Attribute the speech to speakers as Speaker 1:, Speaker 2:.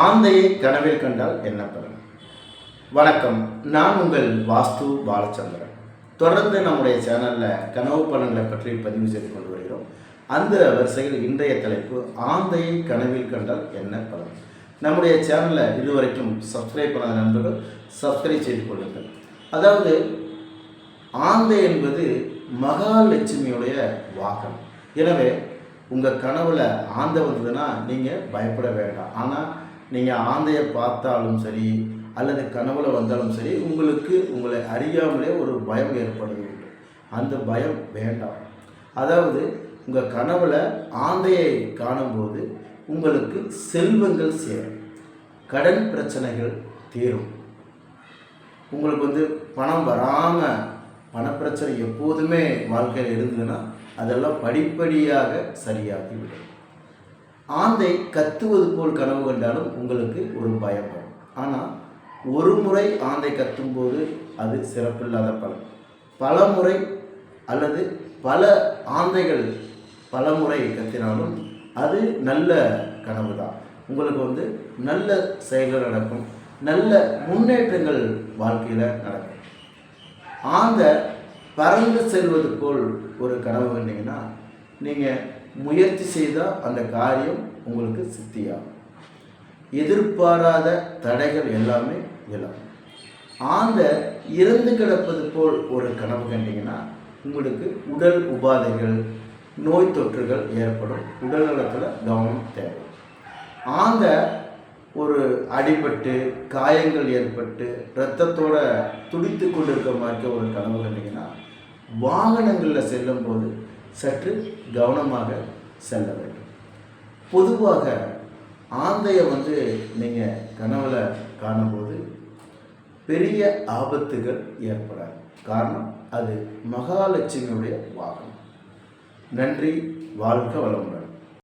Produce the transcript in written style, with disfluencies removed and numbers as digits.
Speaker 1: ஆந்தையை கனவில் கண்டால் என்ன பலன்? வணக்கம், நான் உங்கள் வாஸ்து பாலச்சந்திரன். தொடர்ந்து நம்முடைய சேனலில் கனவு பலன்களை பற்றி பதிவு செய்து கொண்டு வருகிறோம். அந்த வரிசையில் இன்றைய தலைப்பு, ஆந்தையை கனவில் கண்டால் என்ன பலன். நம்முடைய சேனலில் இதுவரைக்கும் சப்ஸ்கிரைப் பண்ணாத நண்பர்கள் சப்ஸ்கிரைப் செய்து கொள்ளுங்கள். அதாவது ஆந்தை என்பது மகாலட்சுமியுடைய வாகனம். எனவே உங்கள் கனவில் ஆந்தை வந்ததுன்னா நீங்கள் பயப்பட வேண்டாம். ஆனால் நீங்கள் ஆந்தையை பார்த்தாலும் சரி அல்லது கனவுல வந்தாலும் சரி, உங்களை அறியாமலே ஒரு பயம் ஏற்படுது. அந்த பயம் வேண்டாம். அதாவது உங்கள் கனவுல ஆந்தையை காணும்போது உங்களுக்கு செல்வங்கள் சேரும், கடன் பிரச்சனைகள் தீரும். உங்களுக்கு பணம் வராமல் பணப்பிரச்சனை எப்போதுமே வாழ்க்கையில் இருந்ததுன்னா அதெல்லாம் படிப்படியாக சரியாகிவிடும். ஆந்தை கத்துவது போல் கனவு கண்டாலும் உங்களுக்கு ஒரு பயம் வரும். ஆனால் ஒரு முறை ஆந்தை கத்தும்போது அது சிறப்பில்லாத பலன். பல முறை அல்லது பல ஆந்தைகள் பல முறை கத்தினாலும் அது நல்ல கனவு தான். உங்களுக்கு நல்ல செயல்கள் நடக்கும், நல்ல முன்னேற்றங்கள் வாழ்க்கையில் நடக்கும். ஆந்தை பறந்து செல்வது போல் ஒரு கனவு கண்டீங்கன்னா நீங்கள் முயற்சி செய்தால் அந்த காரியம் உங்களுக்கு சித்தியாகும். எதிர்பாராத தடைகள் எல்லாமே இயலும். ஆந்தை இறந்து கிடப்பது போல் ஒரு கனவு கண்டீங்கன்னா உங்களுக்கு உடல் உபாதைகள், நோய் தொற்றுகள் ஏற்படும். உடல் நலத்தில் கவனம் தேவை. ஆந்தை ஒரு அடிபட்டு காயங்கள் ஏற்பட்டு இரத்தத்தோட துடித்து கொண்டு இருக்க மாதிரி ஒரு கனவு கண்டீங்கன்னா வாகனங்களில் செல்லும் போது சற்று கவனமாக செல்ல வேண்டும். பொதுவாக ஆந்தையை நீங்கள் கனவுல காணும்போது பெரிய ஆபத்துகள் ஏற்படாது. காரணம், அது மகாலட்சுமியுடைய வாகனம். நன்றி, வாழ்க வளமுடன்.